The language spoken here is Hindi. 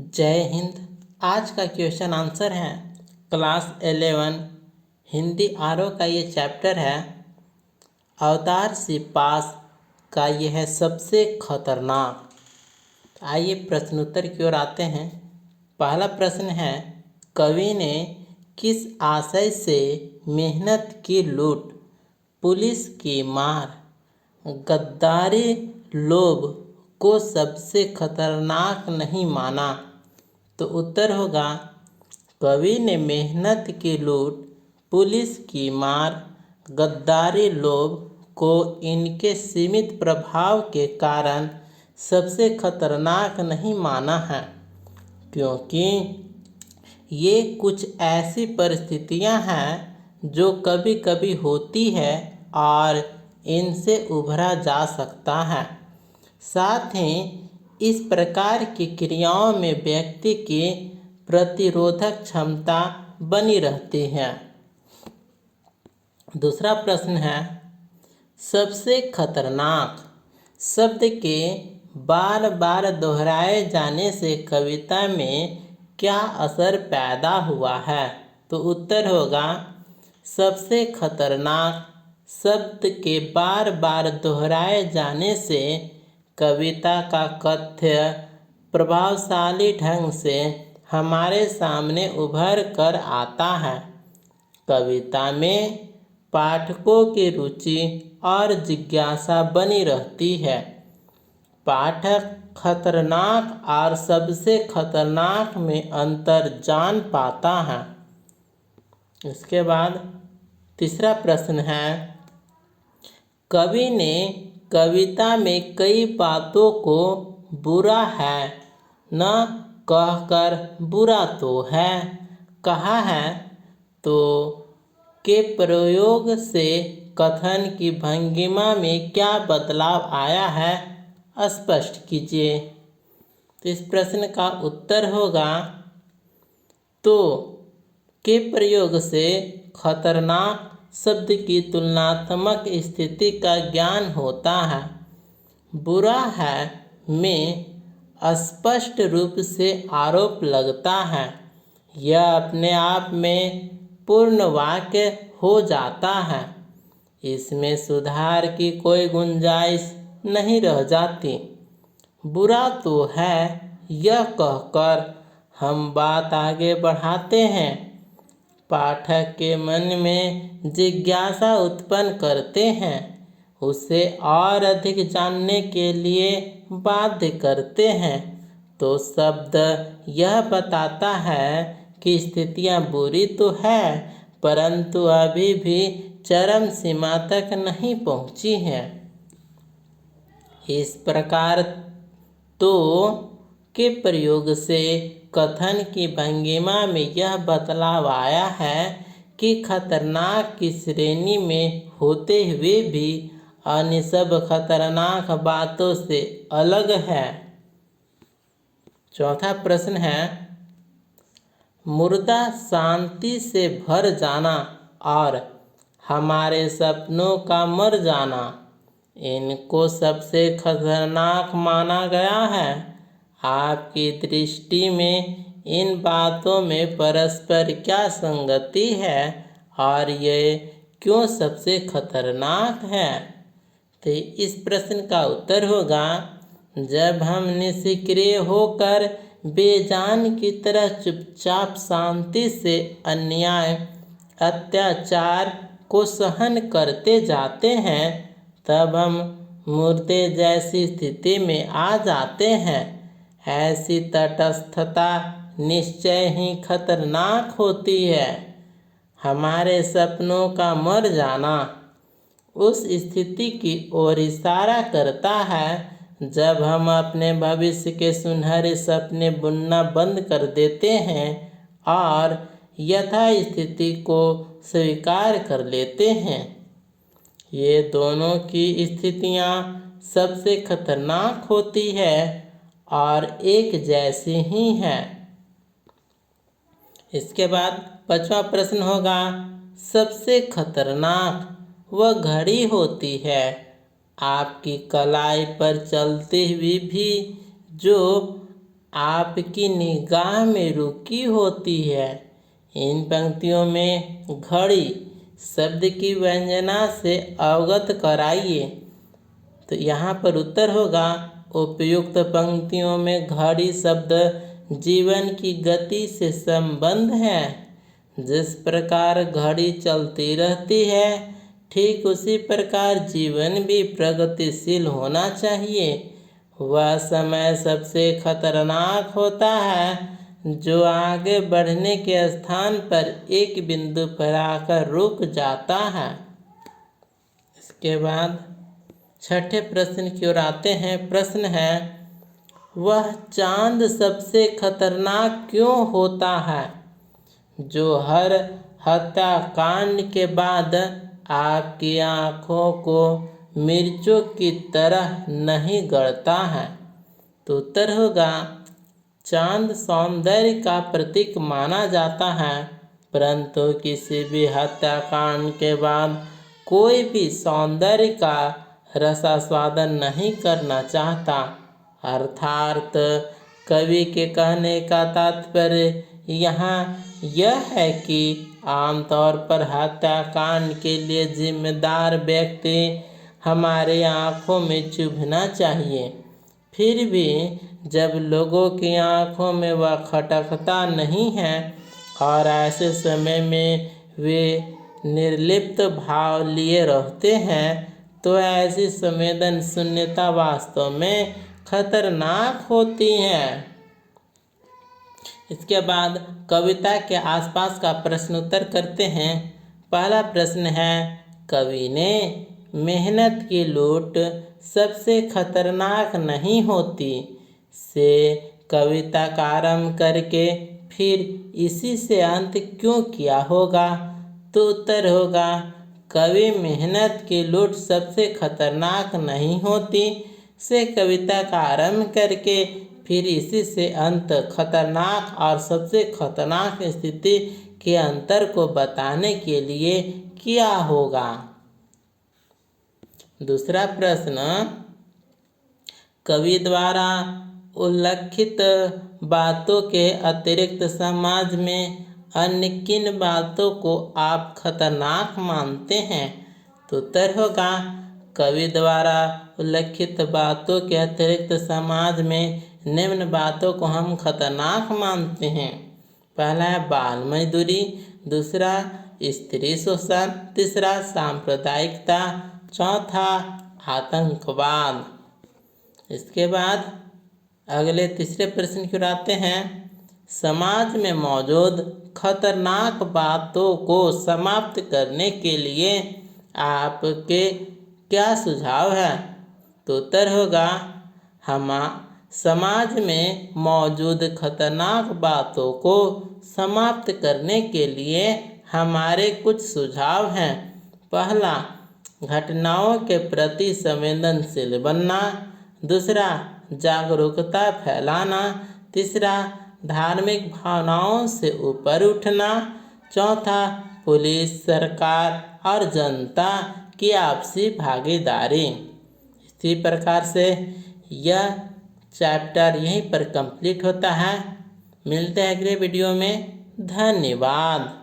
जय हिंद। आज का क्वेश्चन आंसर है क्लास 11 हिंदी आरओ का ये चैप्टर है अवतार से पास का यह है सबसे खतरनाक। आइए प्रश्नोत्तर की ओर आते हैं। पहला प्रश्न है, कवि ने किस आशय से मेहनत की लूट, पुलिस की मार, गद्दारी, लोभ को सबसे खतरनाक नहीं माना? तो उत्तर होगा, कवि ने मेहनत की लूट, पुलिस की मार, गद्दारी, लोभ को इनके सीमित प्रभाव के कारण सबसे खतरनाक नहीं माना है, क्योंकि ये कुछ ऐसी परिस्थितियां हैं जो कभी कभी होती है और इनसे उभरा जा सकता है। साथ ही इस प्रकार की क्रियाओं में व्यक्ति की प्रतिरोधक क्षमता बनी रहती है। दूसरा प्रश्न है, सबसे खतरनाक शब्द के बार बार दोहराए जाने से कविता में क्या असर पैदा हुआ है? तो उत्तर होगा, सबसे खतरनाक शब्द के बार बार दोहराए जाने से कविता का कथ्य प्रभावशाली ढंग से हमारे सामने उभर कर आता है। कविता में पाठकों की रुचि और जिज्ञासा बनी रहती है। पाठक खतरनाक और सबसे खतरनाक में अंतर जान पाता है। इसके बाद तीसरा प्रश्न है, कवि ने कविता में कई बातों को बुरा है न कहकर बुरा तो है कहा है, तो के प्रयोग से कथन की भंगिमा में क्या बदलाव आया है, स्पष्ट कीजिए। तो इस प्रश्न का उत्तर होगा, तो के प्रयोग से खतरनाक शब्द की तुलनात्मक स्थिति का ज्ञान होता है। बुरा है में स्पष्ट रूप से आरोप लगता है। यह अपने आप में पूर्ण वाक्य हो जाता है। इसमें सुधार की कोई गुंजाइश नहीं रह जाती। बुरा तो है यह कहकर हम बात आगे बढ़ाते हैं, पाठक के मन में जिज्ञासा उत्पन्न करते हैं, उसे और अधिक जानने के लिए बाध्य करते हैं। तो शब्द यह बताता है कि स्थितियां बुरी तो है, परंतु अभी भी चरम सीमा तक नहीं पहुंची हैं। इस प्रकार तो के प्रयोग से कथन की भंगिमा में यह बदलाव आया है कि खतरनाक की श्रेणी में होते हुए भी अन्य सब खतरनाक बातों से अलग है। चौथा प्रश्न है, मुर्दा शांति से भर जाना और हमारे सपनों का मर जाना, इनको सबसे खतरनाक माना गया है। आपकी दृष्टि में इन बातों में परस्पर क्या संगति है और ये क्यों सबसे खतरनाक है? तो इस प्रश्न का उत्तर होगा, जब हम निष्क्रिय होकर बेजान की तरह चुपचाप शांति से अन्याय अत्याचार को सहन करते जाते हैं, तब हम मुर्दे जैसी स्थिति में आ जाते हैं। ऐसी तटस्थता निश्चय ही खतरनाक होती है। हमारे सपनों का मर जाना उस स्थिति की ओर इशारा करता है जब हम अपने भविष्य के सुनहरे सपने बुनना बंद कर देते हैं और यथास्थिति को स्वीकार कर लेते हैं। ये दोनों की स्थितियां सबसे खतरनाक होती है और एक जैसी ही हैं। इसके बाद पांचवा प्रश्न होगा, सबसे खतरनाक वह घड़ी होती है आपकी कलाई पर चलते हुए भी जो आपकी निगाह में रुकी होती है। इन पंक्तियों में घड़ी शब्द की व्यंजना से अवगत कराइए। तो यहाँ पर उत्तर होगा उपयुक्त पंक्तियों में घड़ी शब्द जीवन की गति से संबंध है। जिस प्रकार घड़ी चलती रहती है, ठीक उसी प्रकार जीवन भी प्रगतिशील होना चाहिए। वह समय सबसे खतरनाक होता है जो आगे बढ़ने के स्थान पर एक बिंदु पर आकर रुक जाता है। इसके बाद छठे प्रश्न की ओर आते हैं। प्रश्न है, वह चांद सबसे खतरनाक क्यों होता है जो हर हत्याकांड के बाद आपकी आँखों को मिर्चों की तरह नहीं गड़ता है? तो उत्तर होगा, चांद सौंदर्य का प्रतीक माना जाता है, परंतु किसी भी हत्याकांड के बाद कोई भी सौंदर्य का रसास्वादन नहीं करना चाहता। अर्थात कवि के कहने का तात्पर्य यहाँ यह है कि आमतौर पर हत्याकांड के लिए जिम्मेदार व्यक्ति हमारे आँखों में चुभना चाहिए। फिर भी जब लोगों की आँखों में वह खटकता नहीं है और ऐसे समय में वे निर्लिप्त भाव लिए रहते हैं, तो ऐसी संवेदन शून्यता वास्तव में खतरनाक होती है। इसके बाद कविता के आसपास का प्रश्न उत्तर करते हैं। पहला प्रश्न है, कवि ने मेहनत की लूट सबसे खतरनाक नहीं होती से कविता का आरंभ करके फिर इसी से अंत क्यों किया होगा? तो उत्तर होगा, कवि मेहनत की लूट सबसे खतरनाक नहीं होती से कविता का आरंभ करके फिर इसी से अंत खतरनाक और सबसे खतरनाक स्थिति के अंतर को बताने के लिए किया होगा। दूसरा प्रश्न, कवि द्वारा उल्लिखित बातों के अतिरिक्त समाज में अन्य किन बातों को आप खतरनाक मानते हैं? तो उत्तर होगा, कवि द्वारा उल्लिखित बातों के अतिरिक्त समाज में निम्न बातों को हम खतरनाक मानते हैं। पहला है बाल मजदूरी, दूसरा स्त्री शोषण, तीसरा सांप्रदायिकता, चौथा आतंकवाद। इसके बाद अगले तीसरे प्रश्न की ओर आते हैं। समाज में मौजूद खतरनाक बातों को समाप्त करने के लिए आपके क्या सुझाव है? तो उत्तर होगा, हम समाज में मौजूद खतरनाक बातों को समाप्त करने के लिए हमारे कुछ सुझाव हैं। पहला, घटनाओं के प्रति संवेदनशील बनना, दूसरा जागरूकता फैलाना, तीसरा धार्मिक भावनाओं से ऊपर उठना, चौथा पुलिस, सरकार और जनता की आपसी भागीदारी। इसी प्रकार से यह चैप्टर यहीं पर कंप्लीट होता है। मिलते हैं अगले वीडियो में। धन्यवाद।